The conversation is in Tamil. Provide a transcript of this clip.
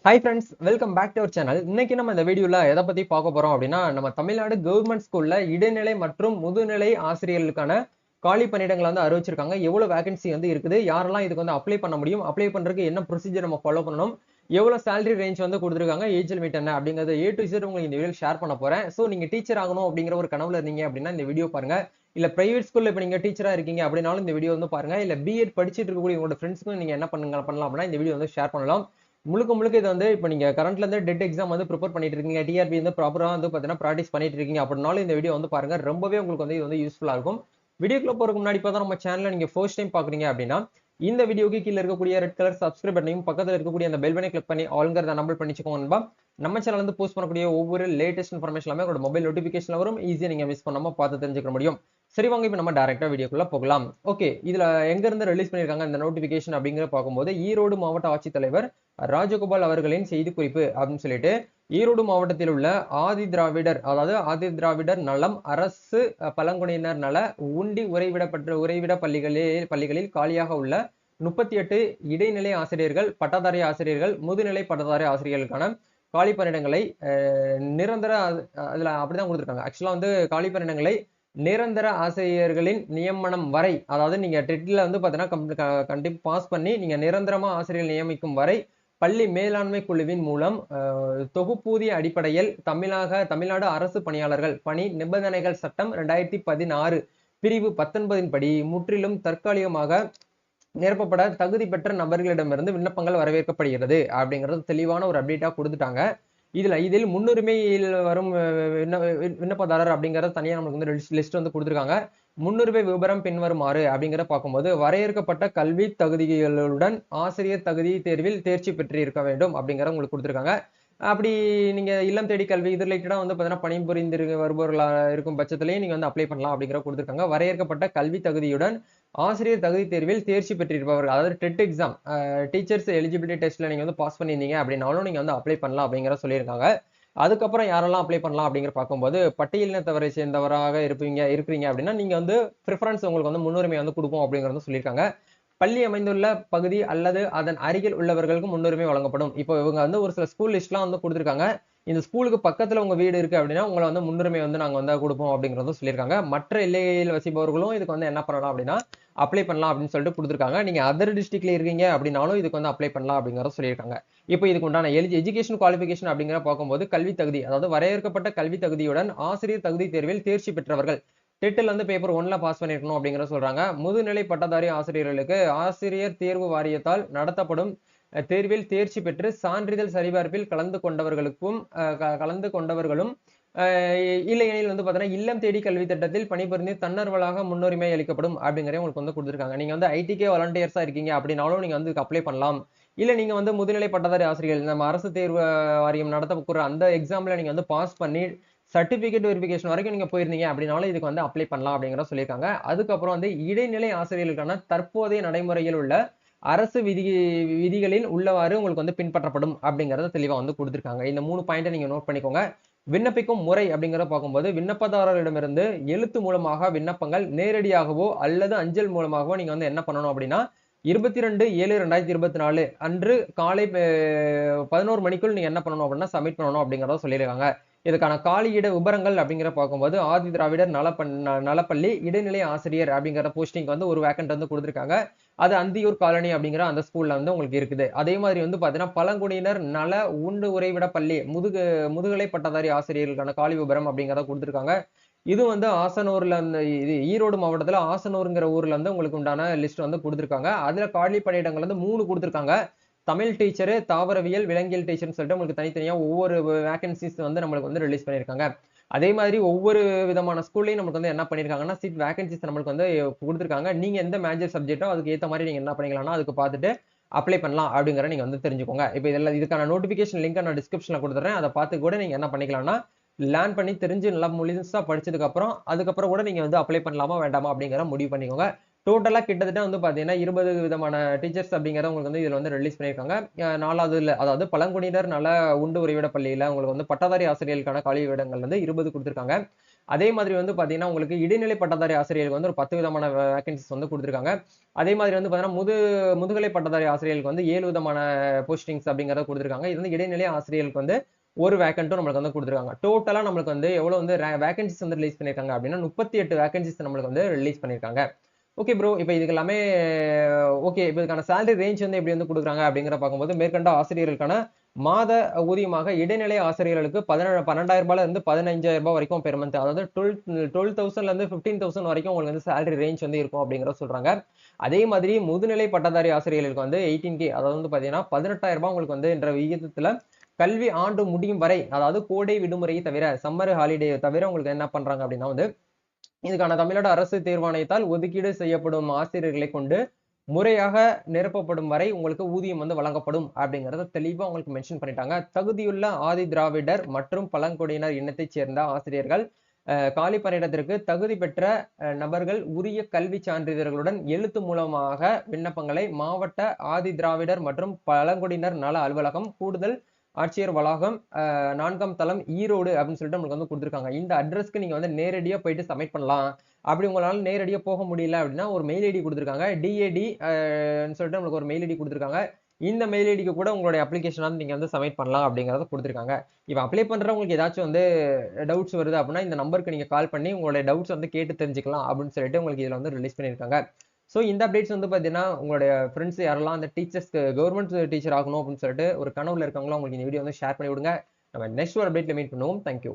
Hi friends, welcome back to our channel. இன்னைக்கு நம்ம இந்த வீடியோல எதை பத்தி பார்க்க போறோம் அப்படின்னா, நம்ம தமிழ்நாடு கவர்மெண்ட் ஸ்கூல்ல இடைநிலை மற்றும் முதுநிலை ஆசிரியர்களுக்கான காலி பணியிடங்களை வந்து அறிவிச்சிருக்காங்க. எவ்வளவு வேகன்சி வந்து இருக்குது, யாரெல்லாம் இதுக்கு வந்து அப்ளை பண்ண முடியும், அப்ளை பண்றதுக்கு என்ன ப்ரொசீஜர் நம்ம ஃபாலோ பண்ணணும், எவ்வளவு சேலரி ரேஞ்ச் வந்து கொடுத்துருக்காங்க, ஏஜ் லிமிட் என்ன அப்படிங்கறது A to Z உங்களுக்கு இந்த வீடியோ ஷேர் பண்ண போறேன். சோ நீங்க டீச்சர் ஆகணும் அப்படிங்கிற ஒரு கனவுல இருந்தீங்க அப்படின்னா இந்த வீடியோ பாருங்க. இல்ல பிரைவேட் ஸ்கூல்ல இப்ப நீங்க டீச்சரா இருக்கீங்க அப்படின்னாலும் இந்த வீடியோ வந்து பாருங்க. இல்ல பிஎட் படிச்சிட்டு இருக்கக்கூடிய உங்களோட ஃப்ரெண்ட்ஸ்க்கும் நீங்க என்ன பண்ணலாம் அப்படின்னா இந்த வீடியோ வந்து ஷேர் பண்ணலாம். முழுக்க முழுக்க இது வந்து இப்ப நீங்க கரண்ட்ல இருந்து டெட் எக்ஸாம் வந்து ப்ரிப்பேர் பண்ணிட்டு இருக்கீங்க, டிஆர்பி வந்து ப்ராப்பரா வந்து பாத்தீங்கன்னா பிராக்டிஸ் பண்ணிட்டு இருக்கீங்க அப்படின்னாலும் இந்த வீடியோ வந்து பாருங்க. ரொம்பவே உங்களுக்கு வந்து இது வந்து யூஸ்ஃபுல்லா இருக்கும். வீடியோக்குள்ள போறதுக்கு முன்னாடி இப்பதான் நம்ம சேனலை நீங்க ஃபர்ஸ்ட் டைம் பாக்குறீங்க அப்படின்னா இந்த வீடியோக்கு கீழ இருக்கக்கூடிய ரெட் கலர் சப்ஸ்கிரைப் பட்டனையும் பக்கத்துல இருக்கக்கூடிய அந்த பெல் பட்டனை கிளிக் பண்ணி ஆல்ங்கிறத நம்பர் பண்ணிச்சுக்கோங்க நண்பா. நம்ம சேனல் வந்து போஸ்ட் பண்ணக்கூடிய ஒவ்வொரு லேட்டஸ்ட் இன்ஃபர்மேஷன் எல்லாமே உங்களோட மொபைல் நோட்டிபிகேஷன் வரும். ஈஸியா நீங்க மிஸ் பண்ணாம பார்த்து தெரிஞ்சுக்க முடியும். சரி, வாங்க இப்ப நம்ம டைரக்டா வீடியோக்குள்ள போகலாம். ஓகே, இதுல எங்க இருந்து ரிலீஸ் பண்ணிருக்காங்க இந்த நோட்டிபிகேஷன் அப்படிங்கிற பார்க்கும்போது ஈரோடு மாவட்ட ஆட்சித்தலைவர் ராஜகோபால் அவர்களின் செய்திக்குறிப்பு அப்படின்னு சொல்லிட்டு ஈரோடு மாவட்டத்தில் உள்ள ஆதி திராவிடர், அதாவது ஆதி திராவிடர் நலம் அரசு பழங்குடியினர் நல உண்டி உறைவிட பள்ளிகளில் காலியாக உள்ள 38 இடைநிலை ஆசிரியர்கள், பட்டதாரி ஆசிரியர்கள், முதுநிலை பட்டதாரி ஆசிரியர்களுக்கான காலி பணியிடங்களை நிரந்தர அதுல அப்படிதான் கொடுத்துருக்காங்க. ஆக்சுவலா வந்து காலி பணியிடங்களை நிரந்தர ஆசிரியர்களின் நியமனம் வரை, அதாவது நீங்க டெட்ல வந்து பாத்தீங்கன்னா கண்டிப்பா பாஸ் பண்ணி நீங்க நிரந்தரமா ஆசிரியர்கள் நியமிக்கும் வரை பள்ளி மேலாண்மை குழுவின் மூலம் தொகுப்பூதிய அடிப்படையில் தமிழ்நாடு அரசு பணியாளர்கள் பணி நிபந்தனைகள் சட்டம் 2016 பிரிவு 19 படி முற்றிலும் தற்காலிகமாக நிரப்பப்பட தகுதி பெற்ற நபர்களிடமிருந்து விண்ணப்பங்கள் வரவேற்கப்படுகிறது அப்படிங்கிறது தெளிவான ஒரு அப்டேட்டா கொடுத்துட்டாங்க. இதில் முன்னுரிமையில் வரும் விண்ணப்பதாரர் அப்படிங்கறது தனியா நமக்கு வந்து லிஸ்ட் வந்து கொடுத்துருக்காங்க. முன்னுரிமை விவரம் பின்வருமாறு அப்படிங்கிற பார்க்கும்போது வரையறுக்கப்பட்ட கல்வி தகுதிகளுடன் ஆசிரியர் தகுதி தேர்வில் தேர்ச்சி பெற்று இருக்க வேண்டும் அப்படிங்கிற உங்களுக்கு கொடுத்துருக்காங்க. அப்படி நீங்க இல்லம் தேடி கல்வி இது ரிலேட்டடா வந்து பாத்தீங்கன்னா பணிபுரிந்து வருபவர்களா இருக்கும் பட்சத்திலேயே நீங்க வந்து அப்ளை பண்ணலாம் அப்படிங்கிற கொடுத்துருக்காங்க. வரையறுக்கப்பட்ட கல்வி தகுதியுடன் ஆசிரியர் தகுதி தேர்வில் தேர்ச்சி பெற்றிருப்பவர்கள், அதாவது டெட் எக்ஸாம் டீச்சர்ஸ் எலிஜிபிலிட்டி டெஸ்ட்ல நீங்க வந்து பாஸ் பண்ணியிருந்தீங்க அப்படின்னாலும் நீங்க வந்து அப்ளை பண்ணலாம் அப்படிங்கிற சொல்லியிருக்காங்க. அதுக்கப்புறம் யாரெல்லாம் அப்ளை பண்ணலாம் அப்படிங்கிற பார்க்கும்போது பட்டியலினத்தவரை சேர்ந்தவராக இருக்கிறீங்க அப்படின்னா நீங்க வந்து ப்ரிஃபரன்ஸ் உங்களுக்கு வந்து முன்னுரிமை வந்து கொடுப்போம் அப்படிங்கறது சொல்லியிருக்காங்க. பள்ளி அமைந்துள்ள பகுதி அல்லது அதன் அருகில் உள்ளவர்களுக்கு முன்னுரிமை வழங்கப்படும். இப்போ இவங்க வந்து ஒரு சில ஸ்கூல் லிஸ்ட்லாம் வந்து கொடுத்துருக்காங்க. இந்த ஸ்கூலுக்கு பக்கத்துல உங்க வீடு இருக்கு அப்படின்னா உங்களை வந்து முன்னுரிமை வந்து நாங்க வந்து கொடுப்போம் அப்படிங்கறதும் சொல்லியிருக்காங்க. மற்ற எல்லையில் வசிப்பவர்களும் இதுக்கு வந்து என்ன பண்ணலாம் அப்படின்னா அப்ளை பண்ணலாம் அப்படின்னு சொல்லிட்டு கொடுத்துருக்காங்க. நீங்க அதர் டிஸ்ட்ரிக்ட்ல இருக்கீங்க அப்படின்னாலும் இதுக்கு வந்து அப்ளை பண்ணலாம் அப்படிங்கறத சொல்லியிருக்காங்க. இப்போ இதுக்கு உண்டான எஜுகேஷன் குவாலிஃபிகேஷன் அப்படிங்கிற பார்க்கும்போது கல்வி தகுதி, அதாவது வரையறுக்கப்பட்ட கல்வி தகுதியுடன் ஆசிரியர் தகுதி தேர்வில் தேர்ச்சி பெற்றவர்கள் டெட்டில் வந்து பேப்பர் 1ல பாஸ் பண்ணிருக்கணும் அப்படிங்கறத சொல்றாங்க. முதுநிலை பட்டதாரி ஆசிரியர்களுக்கு ஆசிரியர் தேர்வு வாரியத்தால் நடத்தப்படும் தேர்வில் தேர்ச்சி பெற்று சான்றிதழ் சரிபார்ப்பில் கலந்து கொண்டவர்களும் இல்லையெனில் வந்து பாத்தீங்கன்னா இல்லம் தேடி கல்வி திட்டத்தில் பணிபுரிந்து தன்னர்வலாக முன்னுரிமை அளிக்கப்படும் அப்படிங்கறத உங்களுக்கு வந்து கொடுத்துருக்காங்க. நீங்க வந்து ஐடிகே வாலண்டியர்ஸா இருக்கீங்க அப்படின்னாலும் நீங்க வந்து அப்ளை பண்ணலாம். இல்ல நீங்க வந்து முதுநிலை பட்டதாரி ஆசிரியர்கள் நம்ம அரசு தேர்வு வாரியம் நடத்தக்கூடிய அந்த எக்ஸாம்ல நீங்க வந்து பாஸ் பண்ணி சர்டிபிகேட் வெரிஃபிகேஷன் வரைக்கும் நீங்க போயிருந்தீங்க அப்படின்னாலும் இதுக்கு வந்து அப்ளை பண்ணலாம் அப்படிங்கிற சொல்லியிருக்காங்க. அதுக்கப்புறம் வந்து இடைநிலை ஆசிரியர்களுக்கான தற்போதைய நடைமுறையில் உள்ள அரசு விதிகளில் உள்ளவாறு உங்களுக்கு வந்து பின்பற்றப்படும் அப்படிங்கறத தெளிவா வந்து கொடுத்திருக்காங்க. இந்த 3 பாயிண்ட் நீங்க நோட் பண்ணிக்கோங்க. விண்ணப்பிக்கும் முறை அப்படிங்கறத பார்க்கும்போது விண்ணப்பதாரர்களிடமிருந்து எழுத்து மூலமாக விண்ணப்பங்கள் நேரடியாகவோ அல்லது அஞ்சல் மூலமாகவோ நீங்க வந்து என்ன பண்ணணும் அப்படின்னா 22/7/2024 அன்று காலை 11 மணிக்குள் நீங்க என்ன பண்ணணும் அப்படின்னா சப்மிட் பண்ணணும் அப்படிங்கறத சொல்லியிருக்காங்க. இதுக்கான காலியிட விபரங்கள் அப்படிங்கிற பார்க்கும்போது ஆதி திராவிடர் நலப்பள்ளி இடைநிலை ஆசிரியர் அப்படிங்கிற போஸ்டிங் வந்து ஒரு வேக்கன்ட் வந்து கொடுத்திருக்காங்க. அது அந்தியூர் காலனி அப்படிங்கிற அந்த ஸ்கூல்ல வந்து உங்களுக்கு இருக்குது. அதே மாதிரி வந்து பாத்தீங்கன்னா பழங்குடியினர் நல உண்டு உறைவிட பள்ளி முதுகலை பட்டதாரி ஆசிரியர்களுக்கான காலி விபரம் அப்படிங்கறத கொடுத்திருக்காங்க. இது வந்து ஆசனூர்ல இது ஈரோடு மாவட்டத்துல ஆசனூர்ங்கிற ஊர்ல இருந்து உங்களுக்கு உண்டான லிஸ்ட் வந்து கொடுத்திருக்காங்க. அதுல காலி பணியிடங்கள் வந்து 3 கொடுத்திருக்காங்க. தமிழ் டீச்சரு, தாவரவியல், விலங்கியல் டீச்சர்னு சொல்லிட்டு உங்களுக்கு தனித்தனியா ஒவ்வொரு வேகன்சிஸ் வந்து நம்மளுக்கு வந்து ரிலீஸ் பண்ணியிருக்காங்க. அதே மாதிரி ஒவ்வொரு விதமான ஸ்கூல்லையும் நமக்கு வந்து என்ன பண்ணிருக்காங்கன்னா சீட் வேகன்சிஸ் நம்மளுக்கு வந்து கொடுத்திருக்காங்க. நீங்க எந்த மேஜர் சப்ஜெக்ட்டோ அதுக்கு ஏத்த மாதிரி நீங்க என்ன பண்ணிக்கலாம்னா அதுக்கு பார்த்துட்டு அப்ளை பண்ணலாம் அப்படிங்கறத நீங்க வந்து தெரிஞ்சுக்கோங்க. இப்போ இதுக்கான நோட்டிபிகேஷன் லிங்க் நான் டிஸ்கிரிப்ஷன்ல கொடுத்துறேன். அதை பார்த்து கூட நீங்க என்ன பண்ணிக்கலாம்னா லேர்ன் பண்ணி தெரிஞ்சு நல்லா முழுசா படிச்சதுக்கு அப்புறம் அதுக்கப்புறம் கூட நீங்க வந்து அப்ளை பண்ணலாமா வேண்டாமா அப்படிங்கிற முடிவு பண்ணிக்கோங்க. டோட்டலா கிட்டத்தட்ட வந்து பாத்தீங்கன்னா 20 விதமான டீச்சர்ஸ் அப்படிங்கிறத உங்களுக்கு வந்து இதுல வந்து ரிலீஸ் பண்ணியிருக்காங்க. 4வதுல அதாவது பழங்குடியினர் நல உண்டு உறைவிட பள்ளியில உங்களுக்கு வந்து பட்டதாரி ஆசிரியர்களுக்கான காலி இடங்கள் வந்து 20 குடுத்திருக்காங்க. அதே மாதிரி வந்து பாத்தீங்கன்னா உங்களுக்கு இடைநிலை பட்டதாரி ஆசிரியர்களுக்கு வந்து ஒரு 10 விதமான வேகன்சிஸ் வந்து குடுத்திருக்காங்க. அதே மாதிரி வந்து பாத்தீங்கன்னா முதுகலை பட்டதாரி ஆசிரியர்களுக்கு வந்து 7 விதமான போஸ்டிங்ஸ் அப்படிங்கிறத குடுத்திருக்காங்க. இது வந்து இடைநிலை ஆசிரியர்களுக்கு வந்து ஒரு வேக்கன்ட்டும் நம்மளுக்கு வந்து குடுத்திருக்காங்க. டோட்டலா நம்மளுக்கு வந்து எவ்வளவு வந்து வேகன்சிஸ் வந்து ரிலீஸ் பண்ணியிருக்காங்க அப்படின்னா 38 வேகன்சிஸ் நம்மளுக்கு வந்து ரிலீஸ் பண்ணியிருக்காங்க. Okay bro. இப்ப இதுக்கு எல்லாமே ஓகே. இப்ப இதுக்கான சேலரி ரேஞ்ச் வந்து எப்படி வந்து குடுக்குறாங்க அப்படிங்கிற பார்க்கும்போது, மேற்கண்ட ஆசிரியர்களுக்கான மாத ஊதியமாக இடைநிலை ஆசிரியர்களுக்கு 12,000 இருந்து 15,000 வரைக்கும் பெர் மந்த். அதாவது 12,000ல இருந்து 15,000 வரைக்கும் உங்களுக்கு வந்து சேலரி ரேஞ்ச் வந்து இருக்கும் அப்படிங்கிறத சொல்றாங்க. அதே மாதிரி முதுநிலை பட்டதாரி ஆசிரியர்களுக்கு வந்து 18K அதாவது வந்து பாத்தீங்கன்னா 18,000 உங்களுக்கு வந்து என்ற விகிதத்துல கல்வி ஆண்டு முடியும் வரை, அதாவது கோடை விடுமுறையை தவிர, சம்மர் ஹாலிடே தவிர உங்களுக்கு என்ன பண்றாங்க அப்படின்னா வந்து இதுக்கான தமிழ்நாடு அரசு தேர்வாணையத்தால் ஒதுக்கீடு செய்யப்படும் ஆசிரியர்களை கொண்டு முறையாக நிரப்பப்படும் வரை உங்களுக்கு ஊதியம் வந்து வழங்கப்படும் அப்படிங்கறத தெளிவா உங்களுக்கு மென்ஷன் பண்ணிட்டாங்க. தகுதியுள்ள ஆதி திராவிடர் மற்றும் பழங்குடியினர் இனத்தைச் சேர்ந்த ஆசிரியர்கள் காலி பணியிடத்திற்கு தகுதி பெற்ற நபர்கள் உரிய கல்வி சான்றிதழ்களுடன் எழுத்து மூலமாக விண்ணப்பங்களை மாவட்ட ஆதி திராவிடர் மற்றும் பழங்குடியினர் நல அலுவலகம், கூடுதல் ஆட்சியர் வளாகம், 4ஆம் தளம், ஈரோடு அப்படின்னு சொல்லிட்டு நம்மளுக்கு வந்து குடுத்திருக்காங்க. இந்த அட்ரஸ்க்கு நீங்க வந்து நேரடியா போயிட்டு சப்மிட் பண்ணலாம். அப்படி உங்களால நேரடியா போக முடியல அப்படின்னா ஒரு மெயில் ஐடி குடுத்திருக்காங்க. DAD சொல்லிட்டு நம்மளுக்கு ஒரு மெயில் ஐடி குடுத்திருக்காங்க. இந்த மெயில் ஐடிக்கு கூட உங்களுடைய அப்ளிகேஷன் வந்து நீங்க வந்து சப்மிட் பண்ணலாம் அப்படிங்கறத குடுத்திருக்காங்க. இப்ப அப்ளை பண்றவங்களுக்கு ஏதாச்சும் வந்து டவுட்ஸ் வருது அப்படின்னா இந்த நம்பருக்கு நீங்க கால் பண்ணி உங்களுடைய டவுட்ஸ் வந்து கேட்டு தெரிஞ்சுக்கலாம் அப்படின்னு சொல்லிட்டு உங்களுக்கு இதுல வந்து ரிலீஸ் பண்ணியிருக்காங்க. சோ இந்த அப்டேட்ஸ் வந்து பாத்தீங்கன்னா உங்களுடைய ஃப்ரெண்ட்ஸ் யாரெல்லாம் அந்த டீச்சர்ஸ்க்கு கவர்மெண்ட் டீச்சர் ஆகணும் அப்படின்னு சொல்லிட்டு ஒரு கனவுல இருக்கவங்களோ உங்களுக்கு இந்த வீடியோ வந்து ஷேர் பண்ணி விடுங்க. நம்ம நெக்ஸ்ட் ஒரு அப்டேட்ல மீட் பண்ணுவோம். தேங்க்யூ.